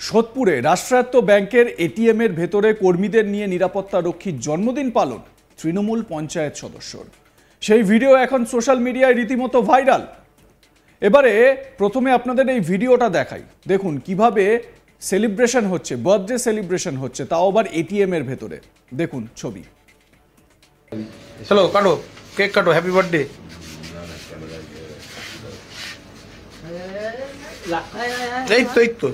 সোদপুরে রাষ্ট্রায়ত্ত ব্যাংকের এটিএম এর ভেতরে কর্মীদের নিয়ে নিরাপত্তা রক্ষীর জন্মদিন পালন তৃণমূল পঞ্চায়েত সদস্যর। সেই ভিডিও এখন সোশ্যাল মিডিয়ায় রীতিমতো ভাইরাল। এবারে প্রথমে আপনাদের এই ভিডিওটা দেখাই, দেখুন কিভাবে সেলিব্রেশন হচ্ছে, বার্থডে সেলিব্রেশন হচ্ছে, তাও আবার এটিএম এর ভেতরে। দেখুন ছবি। চলো কাটো, কেক কাটো, হ্যাপি বার্থডে। এই তো এই তো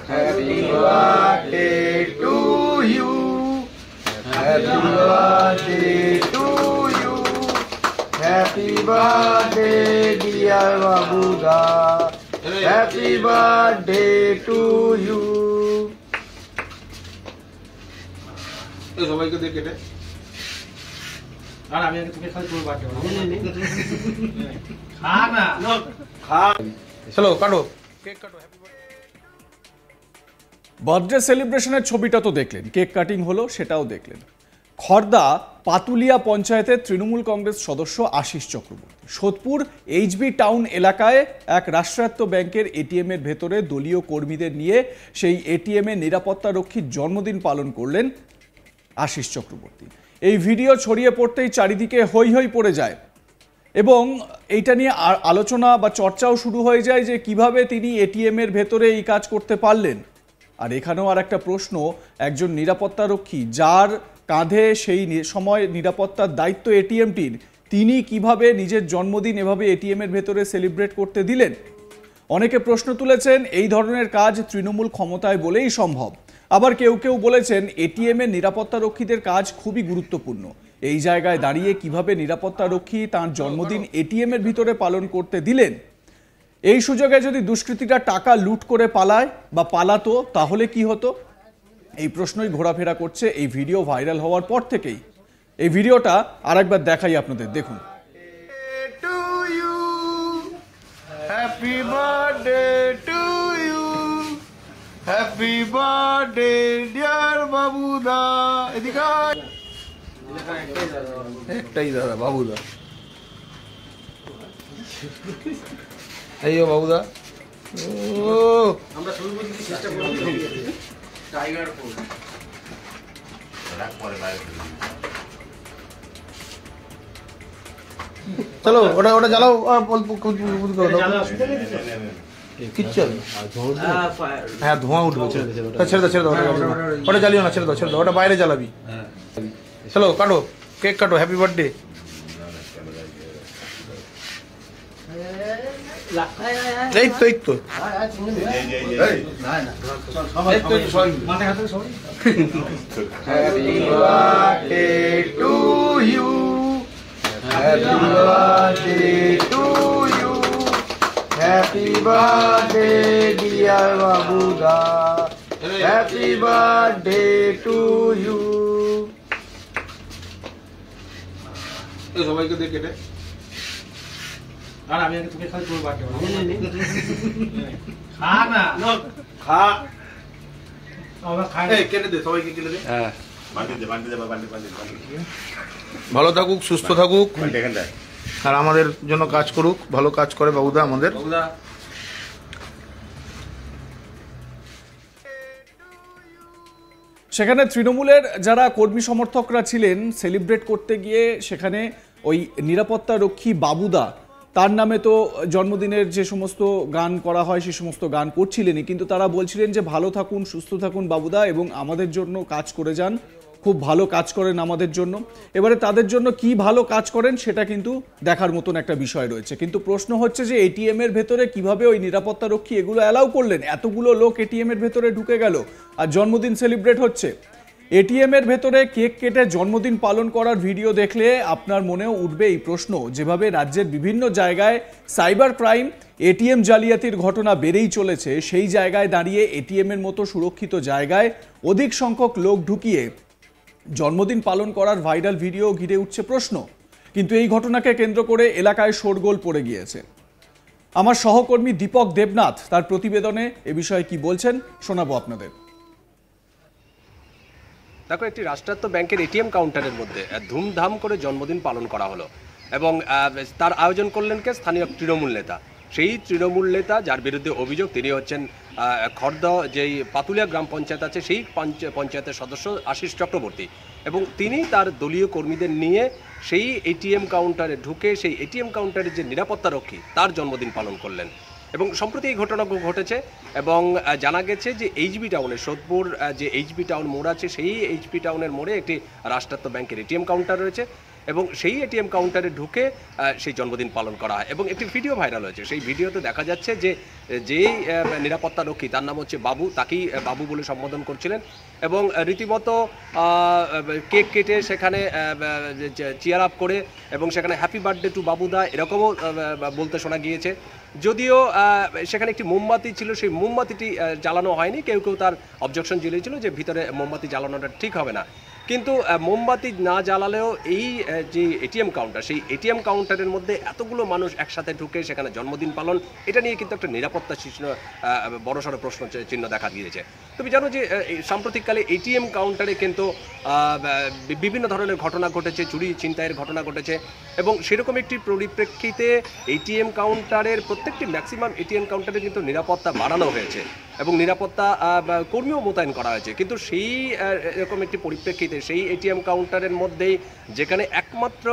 happy birthday to you, happy birthday to you, happy birthday dear Babuda, happy birthday to you. সবাইকে দিয়ে কেটে আর আমি তোকে খালি তোর বাকি খা না খা। চলো কাটো, কেক কাটো, হ্যাপি বার্থডে সেলিব্রেশনের ছবিটা তো দেখলেন, কেক কাটিং হলো সেটাও দেখলেন। খড়দা পাতুলিয়া পঞ্চায়েতের তৃণমূল কংগ্রেস সদস্য আশিস চক্রবর্তী সোদপুর এইচবি টাউন এলাকায় এক রাষ্ট্রায়ত্ত ব্যাংকের এটিএম এর ভেতরে দলীয় কর্মীদের নিয়ে সেই এটিএম এর নিরাপত্তা রক্ষীর জন্মদিন পালন করলেন আশিস চক্রবর্তী। এই ভিডিও ছড়িয়ে পড়তেই চারিদিকে হৈ হৈ পড়ে যায় এবং এইটা নিয়ে আলোচনা বা চর্চাও শুরু হয়ে যায় যে কিভাবে তিনি এটিএম এর ভেতরে এই কাজ করতে পারলেন। আর এখানেও আর একটা প্রশ্ন, একজন নিরাপত্তা রক্ষী যার কাঁধে সেই সময় নিরাপত্তার দায়িত্ব এটিএমটির, তিনি কিভাবে নিজের জন্মদিন এভাবে এটিএম এর ভেতরে সেলিব্রেট করতে দিলেন। অনেকে প্রশ্ন তুলেছেন এই ধরনের কাজ তৃণমূল ক্ষমতায় বলেই সম্ভব, আবার কেউ কেউ বলেছেন এটিএম এর নিরাপত্তা রক্ষীদের কাজ খুবই গুরুত্বপূর্ণ। এই জায়গায় দাঁড়িয়ে কিভাবে নিরাপত্তা রক্ষী তার জন্মদিন এটিএম এর ভিতরে পালন করতে দিলেন। এই সুযোগে যদি দুষ্কৃতীরা টাকা লুট করে পালায় বা পালাতো তাহলে কি হতো, এই প্রশ্নই ঘোরাফেরা করছে এই ভিডিও ভাইরাল হওয়ার পর থেকেই। এই ভিডিওটা আরেকবার দেখাই আপনাদের, দেখুন। Happy birthday to you, happy birthday dear Babuda. এদিকে একটাই দাদা, বাবুদা। এই ও বাবুদা, ও আমরা শুরু করতে চেষ্টা করব টাইগার ফুড রাখ পরে বাইরে। চলো ওটা ওটা জ্বালাও, অল্প কিচ্ছু হ্যাঁ ধোঁয়া উঠবে, ছেড়ে দাও ছেড়ে দাও, ওটা জ্বালিও না, ছেড়ে দাও ছেড়ে দাও, ওটা বাইরে জ্বালাবি। চলো কাটো, কেক কাটো, হ্যাপি বার্থডে। এই তো এই তো happy birthday to you, happy birthday to you, happy birthday dear Babuda, happy birthday to you. সবাইকে দিয়ে কেটে আর আমি তোকে খালি তোর বাকি খা না খা, কেটে দে, সবাইকে কেটে দে। হ্যাঁ ভালো থাকুক, সুস্থ থাকুক, আর আমাদের জন্য কাজ করুক, ভালো কাজ করে বাবুদা আমাদের। সেখানে তৃণমূলের যারা কর্মী সমর্থকরা ছিলেন সেলিব্রেট করতে গিয়ে সেখানে ওই নিরাপত্তা রক্ষী বাবুদা, তার নামে তো জন্মদিনের যে সমস্ত গান করা হয় সে সমস্ত গান করছিলেনই, কিন্তু তারা বলছিলেন যে ভালো থাকুন, সুস্থ থাকুন বাবুদা এবং আমাদের জন্য কাজ করে যান, খুব ভালো কাজ করেন আমাদের জন্য। এবারে তাদের জন্য কি ভালো কাজ করেন সেটা কিন্তু দেখার মতন একটা বিষয় রয়েছে। কিন্তু প্রশ্ন হচ্ছে যে এটিএম এর ভেতরে কিভাবে ওই নিরাপত্তা রক্ষী এগুলো অ্যালাউ করলেন, এতগুলো লোক এটিএম এর ভেতরে ঢুকে গেল আর জন্মদিন সেলিব্রেট হচ্ছে। এটিএম এর ভেতরে কেক কেটে জন্মদিন পালন করার ভিডিও দেখলে আপনার মনেও উঠবে এই প্রশ্ন, যেভাবে রাজ্যের বিভিন্ন জায়গায় সাইবার ক্রাইম, এটিএম জালিয়াতির ঘটনা বেড়েই চলেছে, সেই জায়গায় দাঁড়িয়ে এটিএম এর মতো সুরক্ষিত জায়গায় অধিক সংখ্যক লোক ঢুকিয়ে জন্মদিন পালন করার ভাইরাল ভিডিও ঘিরে উঠছে প্রশ্ন। কিন্তু এই ঘটনাকে কেন্দ্র করে এলাকায় শোরগোল পড়ে গিয়েছে। আমার সহকর্মী দীপক দেবনাথ তার প্রতিবেদনে এ বিষয়ে কি বলছেন শোনাবো আপনাদের। দেখো, একটি রাষ্ট্রায়ত্ত ব্যাংকের এটিএম কাউন্টারের মধ্যে ধুমধাম করে জন্মদিন পালন করা হলো। এবং তার আয়োজন করলেন কে? স্থানীয় তৃণমূল নেতা। সেই তৃণমূল নেতা যার বিরুদ্ধে অভিযোগ, তিনি হচ্ছেন খর্দা যেই পাতুলিয়া গ্রাম পঞ্চায়েত আছে সেই পঞ্চায়েতের সদস্য আশিস চক্রবর্তী, এবং তিনি তার দলীয় কর্মীদের নিয়ে সেই এটিএম কাউন্টারে ঢুকে সেই এটিএম কাউন্টারের যে নিরাপত্তা রক্ষী তার জন্মদিন পালন করলেন। এবং সম্প্রতি এই ঘটনা ঘটেছে এবং জানা গেছে যে এইচবি টাউনের সোদপুর যে এইচবি টাউন মোড় আছে সেই এইচবি টাউনের মোড়ে একটি রাষ্ট্রায়ত্ত ব্যাংকের এটিএম কাউন্টার রয়েছে এবং সেই এটিএম কাউন্টারে ঢুকে সেই জন্মদিন পালন করা হয়। এবং একটি ভিডিও ভাইরাল হয়েছে। সেই ভিডিওতে দেখা যাচ্ছে যে যেই নিরাপত্তা রক্ষী, তার নাম হচ্ছে বাবু, তাকেই বাবু বলে সম্বোধন করছিলেন এবং রীতিমতো কেক কেটে সেখানে চিয়ার আপ করে এবং সেখানে হ্যাপি বার্থডে টু বাবুদা এরকমও বলতে শোনা গিয়েছে। যদিও সেখানে একটি মোমবাতি ছিল, সেই মোমবাতিটি জ্বালানো হয়নি। কেউ কেউ তার অবজেকশন জ্বালিয়েছিল যে ভিতরে মোমবাতি জ্বালানোটা ঠিক হবে না, কিন্তু মোমবাতি না জ্বালালেও এই যে এটিএম কাউন্টার, সেই এটিএম কাউন্টারের মধ্যে এতগুলো মানুষ একসাথে ঢুকে সেখানে জন্মদিন পালন, এটা নিয়ে কিন্তু একটা নিরাপত্তা বড়সড় প্রশ্ন চিহ্ন দেখা দিয়েছে। তুমি জানো যে সাম্প্রতিককালে এটিএম কাউন্টারে কিন্তু বিভিন্ন ধরনের ঘটনা ঘটেছে, চুরি ছিনতাইয়ের ঘটনা ঘটেছে এবং সেরকম একটি পরিপ্রেক্ষিতে এটিএম কাউন্টারের প্রত্যেকটি ম্যাক্সিমাম এটিএম কাউন্টারে কিন্তু নিরাপত্তা বাড়ানো হয়েছে এবং নিরাপত্তা কর্মীও মোতায়েন করা হয়েছে। কিন্তু সেই এরকম একটি পরিপ্রেক্ষিতে সেই এটিএম কাউন্টারের মধ্যেই যেখানে একমাত্র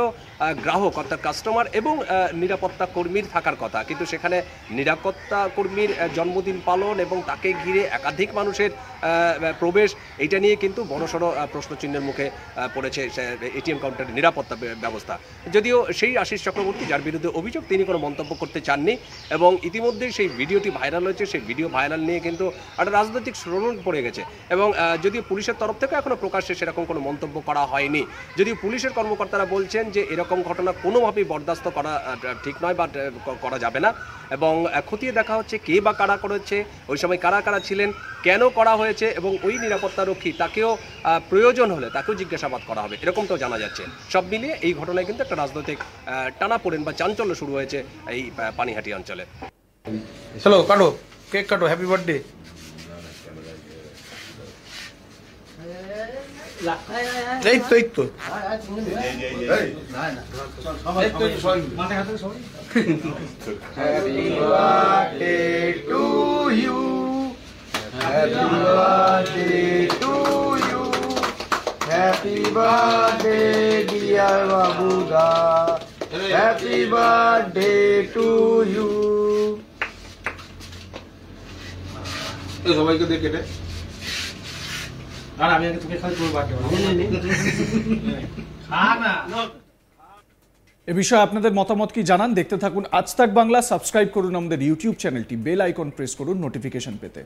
গ্রাহক অর্থাৎ কাস্টমার এবং নিরাপত্তা কর্মীর থাকার কথা, কিন্তু সেখানে নিরাপত্তা কর্মীর জন্মদিন পালন এবং তাকে ঘিরে একাধিক মানুষের প্রবেশ, এটা নিয়ে কিন্তু বড়সড় প্রশ্নচিহ্নের মুখে পড়েছে এটিএম কাউন্টারের নিরাপত্তা ব্যবস্থা। যদিও সেই আশিস চক্রবর্তী যার বিরুদ্ধে অভিযোগ, তিনি কোনো মন্তব্য করতে চাননি এবং ইতিমধ্যেই সেই ভিডিওটি ভাইরাল হয়েছে। সেই ভিডিও ভাইরাল নিয়ে কিন্তু একটা রাজনৈতিক শোরগোল পড়ে গেছে এবং যদিও পুলিশের তরফ থেকে এখনও প্রকাশ্যে সেরকম কোনো মন্তব্য করা হয়নি। যদিও পুলিশের কর্মকর্তারা বলছেন যে এরকম ঘটনা কোনোভাবেই বরদাস্ত করা ঠিক নয় বা করা যাবে না এবং খতিয়ে দেখা হচ্ছে কে বা কারা করেছে, ওই সময় কারা কারা ছিলেন, কেন করা হয়েছে এবং ওই নিরাপত্তা রক্ষী তাকেও প্রয়োজন হলে তাকেও জিজ্ঞাসাবাদ করা হবে, এরকমটাও জানা যাচ্ছে। সব মিলিয়ে এই ঘটনায় কিন্তু একটা রাজনৈতিক টানাপোড়েন বা চাঞ্চল্য শুরু হয়েছে এই পানিহাটি অঞ্চলে। চলো কাটো, কেক কাটো, হ্যাপি বার্থডে। এই তো এই তো happy birthday to you, happy birthday to you, happy birthday dear Babuda, happy birthday to you. সবাইকে দেখে কেটে আর আমি আগে তোকে খালি তোর বাকি এ বিষয়ে আপনাদের মতামত কি জানান। দেখতে থাকুন আজ তাক বাংলা, সাবস্ক্রাইব করুন আমাদের ইউটিউব চ্যানেলটি, বেল আইকন প্রেস করুন নোটিফিকেশন পেতে।